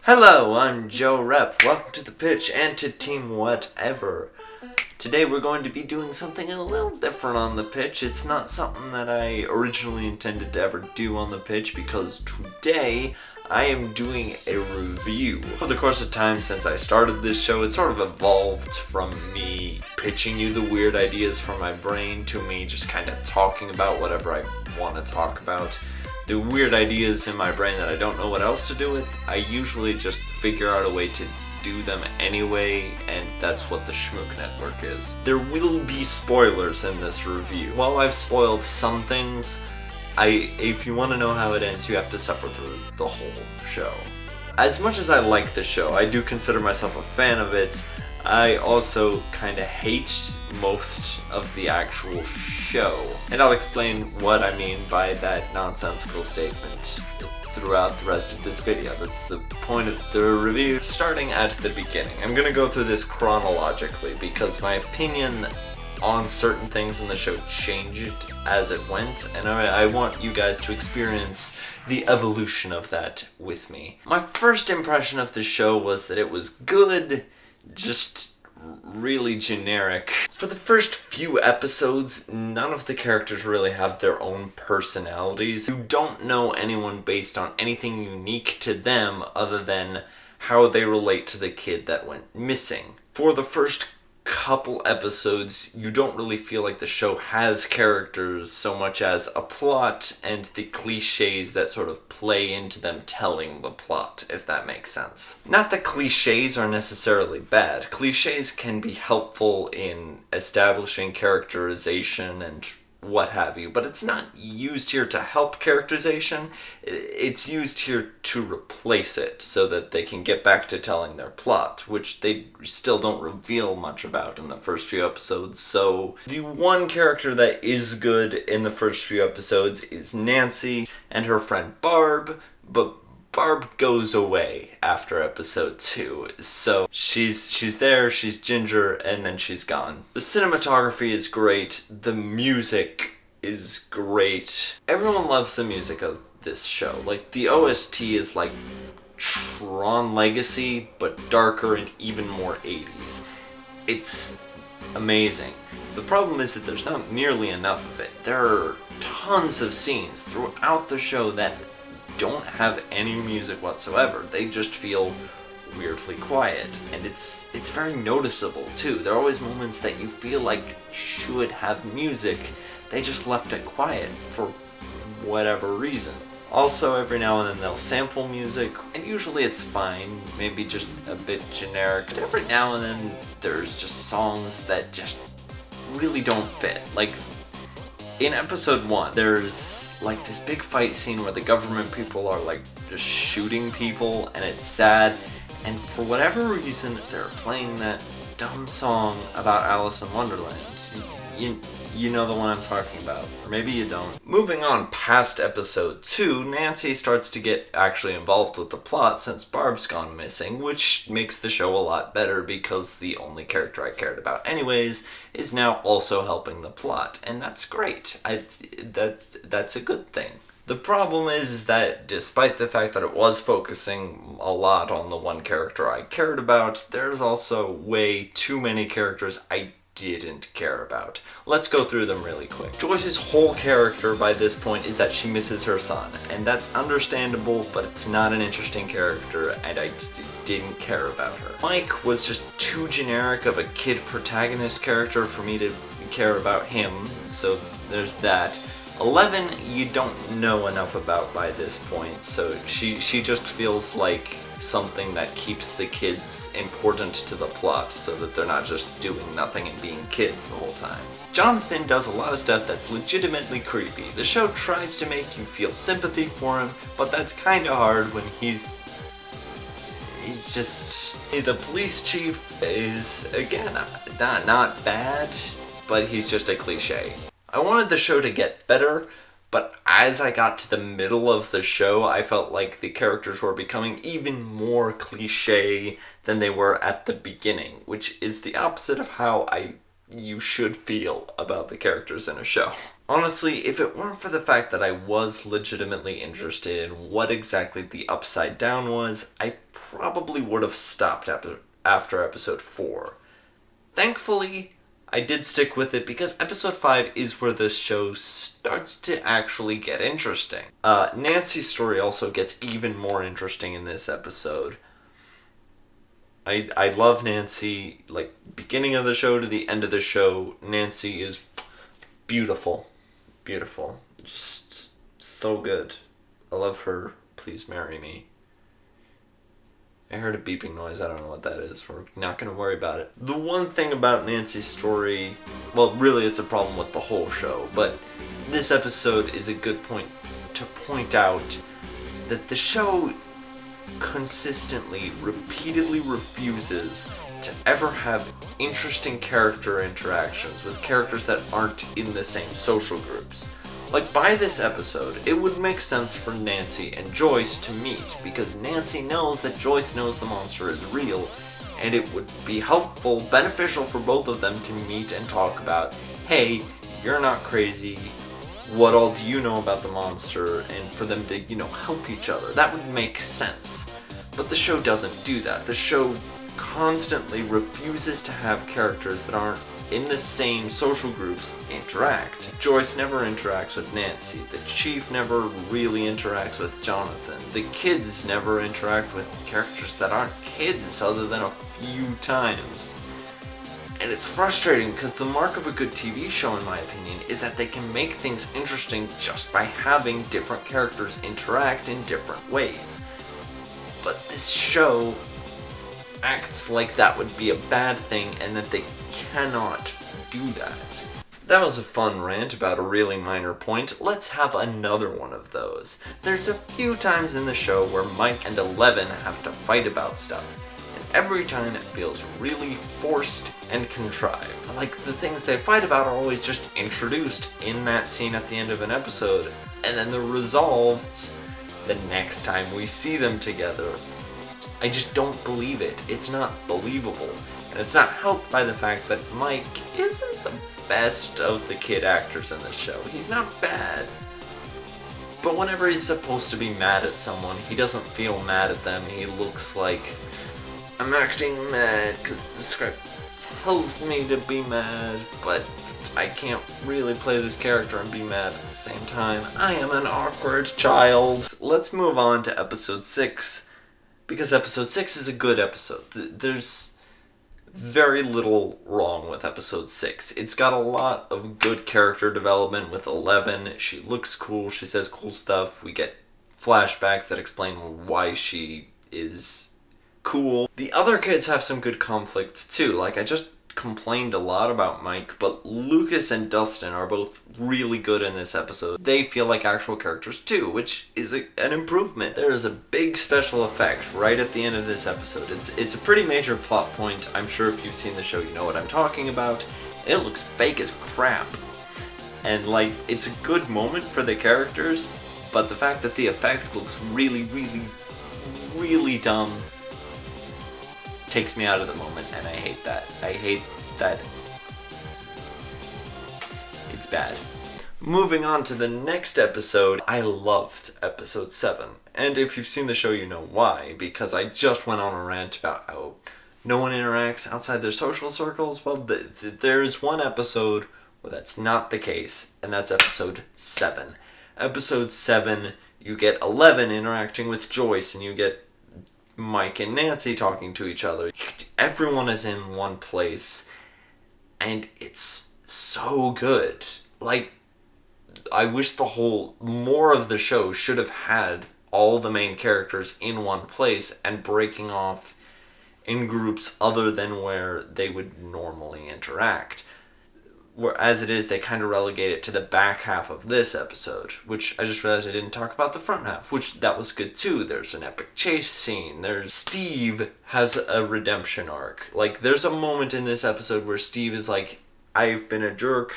Hello, I'm Joe Rep. Welcome to the pitch and to Team Hwatever. Today we're going to be doing something a little different on the pitch. It's not something that I originally intended to ever do on the pitch because today I am doing a review. Over the course of time since I started this show, it sort of evolved from me pitching you the weird ideas from my brain to me just kind of talking about whatever I want to talk about. The weird ideas in my brain that I don't know what else to do with, I usually just figure out a way to do them anyway, and that's what the Schmook Network is. There will be spoilers in this review. While I've spoiled some things, if you want to know how it ends, you have to suffer through the whole show. As much as I like the show, I do consider myself a fan of it, I also kind of hate most of the actual show. And I'll explain what I mean by that nonsensical statement throughout the rest of this video. That's the point of the review. Starting at the beginning, I'm gonna go through this chronologically because my opinion on certain things in the show changed as it went, and I want you guys to experience the evolution of that with me. My first impression of the show was that it was good, just really generic. For the first few episodes, none of the characters really have their own personalities. You don't know anyone based on anything unique to them other than how they relate to the kid that went missing. For the first couple episodes, you don't really feel like the show has characters so much as a plot and the cliches that sort of play into them telling the plot, if that makes sense. Not that cliches are necessarily bad. Cliches can be helpful in establishing characterization and what have you, but it's not used here to help characterization. It's used here to replace it so that they can get back to telling their plot, which they still don't reveal much about in the first few episodes. So the one character that is good in the first few episodes is Nancy and her friend Barb, but Barb goes away after episode 2, so she's there, she's ginger, and then she's gone. The cinematography is great, the music is great. Everyone loves the music of this show. Like, the OST is like Tron Legacy, but darker and even more 80s. It's amazing. The problem is that there's not nearly enough of it. There are tons of scenes throughout the show that don't have any music whatsoever. They just feel weirdly quiet, and it's very noticeable too. There are always moments that you feel like should have music. They just left it quiet for whatever reason. Also, every now and then they'll sample music, and usually it's fine, maybe just a bit generic. But every now and then there's just songs that just really don't fit. Like, in episode 1, there's like this big fight scene where the government people are like just shooting people, and it's sad, and for whatever reason they're playing that dumb song about Alice in Wonderland. You know the one I'm talking about, or maybe you don't. Moving on past episode 2, Nancy starts to get actually involved with the plot since Barb's gone missing, which makes the show a lot better because the only character I cared about anyways is now also helping the plot, and that's great. That's a good thing. The problem is that despite the fact that it was focusing a lot on the one character I cared about, there's also way too many characters I didn't care about. Let's go through them really quick. Joyce's whole character by this point is that she misses her son, and that's understandable, but it's not an interesting character, and I didn't care about her. Mike was just too generic of a kid protagonist character for me to care about him, so there's that. 11, you don't know enough about by this point, so she just feels like something that keeps the kids important to the plot so that they're not just doing nothing and being kids the whole time. Jonathan does a lot of stuff that's legitimately creepy. The show tries to make you feel sympathy for him, but that's kinda hard when he's just... The police chief is, again, not bad, but he's just a cliche. I wanted the show to get better, but as I got to the middle of the show, I felt like the characters were becoming even more cliche than they were at the beginning, which is the opposite of how I you should feel about the characters in a show. Honestly, if it weren't for the fact that I was legitimately interested in what exactly the Upside Down was, I probably would have stopped after episode 4. Thankfully, I did stick with it because episode 5 is where the show starts to actually get interesting. Nancy's story also gets even more interesting in this episode. I love Nancy, like, beginning of the show to the end of the show, Nancy is beautiful. Beautiful. Just so good. I love her. Please marry me. I heard a beeping noise. I don't know what that is. We're not going to worry about it. The one thing about Nancy's story, well, really it's a problem with the whole show, but this episode is a good point to point out that the show consistently, repeatedly refuses to ever have interesting character interactions with characters that aren't in the same social groups. Like, by this episode, it would make sense for Nancy and Joyce to meet, because Nancy knows that Joyce knows the monster is real, and it would be helpful, beneficial for both of them to meet and talk about, hey, you're not crazy, what all do you know about the monster, and for them to, help each other. That would make sense. But the show doesn't do that. The show constantly refuses to have characters that aren't in the same social groups interact. Joyce never interacts with Nancy. The Chief never really interacts with Jonathan. The kids never interact with characters that aren't kids other than a few times. And it's frustrating because the mark of a good TV show, in my opinion, is that they can make things interesting just by having different characters interact in different ways. But this show acts like that would be a bad thing and that they cannot do that. That was a fun rant about a really minor point. Let's have another one of those. There's a few times in the show where Mike and Eleven have to fight about stuff, and every time it feels really forced and contrived. Like, the things they fight about are always just introduced in that scene at the end of an episode, and then they're resolved the next time we see them together. I just don't believe it. It's not believable. And it's not helped by the fact that Mike isn't the best of the kid actors in the show. He's not bad. But whenever he's supposed to be mad at someone, he doesn't feel mad at them. He looks like, I'm acting mad because the script tells me to be mad, but I can't really play this character and be mad at the same time. I am an awkward child. Let's move on to episode 6, because episode 6 is a good episode. There's very little wrong with episode 6. It's got a lot of good character development with Eleven. She looks cool, she says cool stuff. We get flashbacks that explain why she is cool. The other kids have some good conflict too. Like, I just complained a lot about Mike, but Lucas and Dustin are both really good in this episode. They feel like actual characters too, which is an improvement. There is a big special effect right at the end of this episode. It's a pretty major plot point. I'm sure if you've seen the show you know what I'm talking about. And it looks fake as crap. And like, it's a good moment for the characters, but the fact that the effect looks really, really, really dumb takes me out of the moment, and I hate that. I hate that. It's bad. Moving on to the next episode, I loved episode 7. And if you've seen the show, you know why, because I just went on a rant about how no one interacts outside their social circles. Well, there's one episode where that's not the case, and that's episode 7. Episode 7, you get Eleven interacting with Joyce, and you get Mike and Nancy talking to each other. Everyone is in one place, and it's so good. Like, I wish more of the show should have had all the main characters in one place and breaking off in groups other than where they would normally interact. As it is, they kind of relegate it to the back half of this episode, which I just realized I didn't talk about the front half, which that was good too. There's an epic chase scene. Steve has a redemption arc. Like, there's a moment in this episode where Steve is like, I've been a jerk,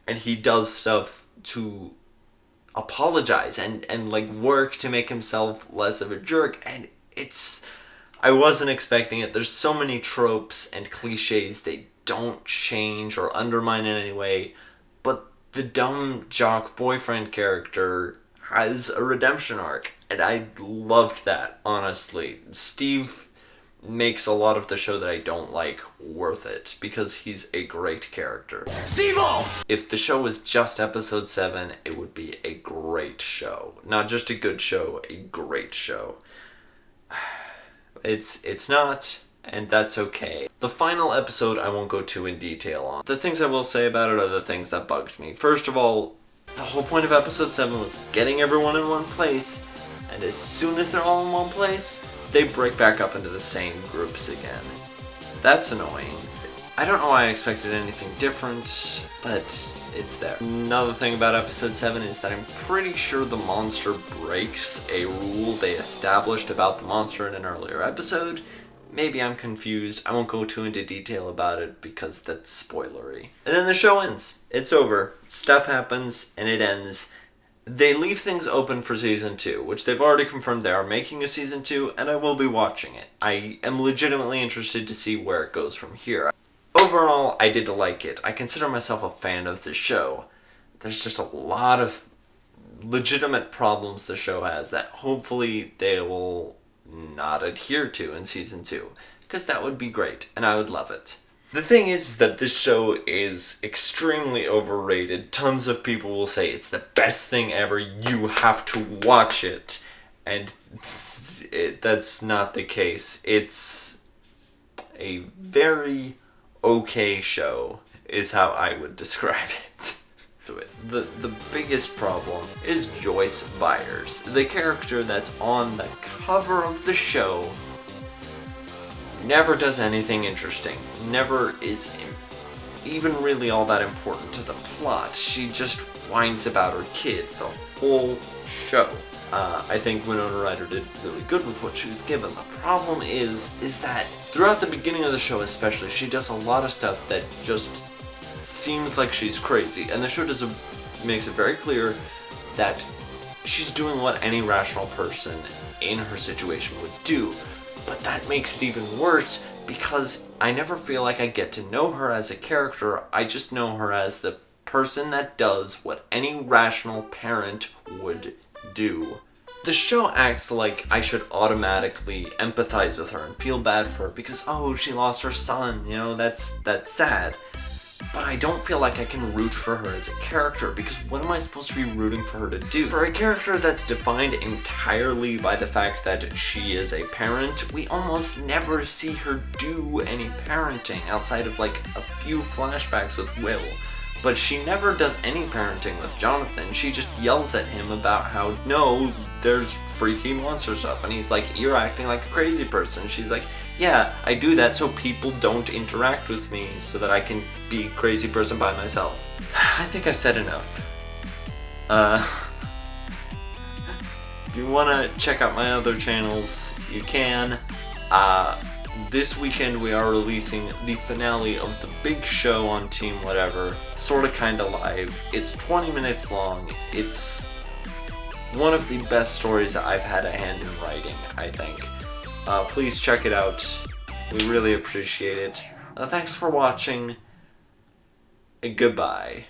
and he does stuff to apologize and like work to make himself less of a jerk, and I wasn't expecting it. There's so many tropes and cliches they don't change or undermine in any way, but the dumb jock boyfriend character has a redemption arc, and I loved that, honestly. Steve makes a lot of the show that I don't like worth it, because he's a great character. Steve Holt! If the show was just episode 7, it would be a great show. Not just a good show, a great show. It's not, and that's okay. The final episode I won't go too in detail on. The things I will say about it are the things that bugged me. First of all, the whole point of episode 7 was getting everyone in one place, and as soon as they're all in one place, they break back up into the same groups again. That's annoying. I don't know why I expected anything different, but it's there. Another thing about episode 7 is that I'm pretty sure the monster breaks a rule they established about the monster in an earlier episode. Maybe I'm confused. I won't go too into detail about it because that's spoilery. And then the show ends. It's over. Stuff happens, and it ends. They leave things open for season 2, which they've already confirmed they are making a season 2, and I will be watching it. I am legitimately interested to see where it goes from here. Overall, I did like it. I consider myself a fan of the show. There's just a lot of legitimate problems the show has that hopefully they will not adhere to in season 2, because that would be great, and I would love it. The thing is that this show is extremely overrated. Tons of people will say it's the best thing ever, you have to watch it. And that's not the case. It's a very okay show, is how I would describe it. The biggest problem is Joyce Byers. The character that's on the cover of the show never does anything interesting, never is even really all that important to the plot. She just whines about her kid the whole show. I think Winona Ryder did really good with what she was given. The problem is that throughout the beginning of the show especially, she does a lot of stuff that just seems like she's crazy, and the show makes it very clear that she's doing what any rational person in her situation would do. But that makes it even worse because I never feel like I get to know her as a character. I just know her as the person that does what any rational parent would do. The show acts like I should automatically empathize with her and feel bad for her because, oh, she lost her son, you know, that's sad. But I don't feel like I can root for her as a character, because what am I supposed to be rooting for her to do? For a character that's defined entirely by the fact that she is a parent, we almost never see her do any parenting outside of like a few flashbacks with Will. But she never does any parenting with Jonathan. She just yells at him about how, no, there's freaky monster stuff. And he's like, you're acting like a crazy person. She's like, yeah, I do that so people don't interact with me so that I can be a crazy person by myself. I think I've said enough. If you want to check out my other channels, you can. This weekend we are releasing the finale of the big show on Team Whatever, sorta kinda live. It's 20 minutes long. It's one of the best stories that I've had a hand in writing, I think. Please check it out. We really appreciate it. Thanks for watching, and goodbye.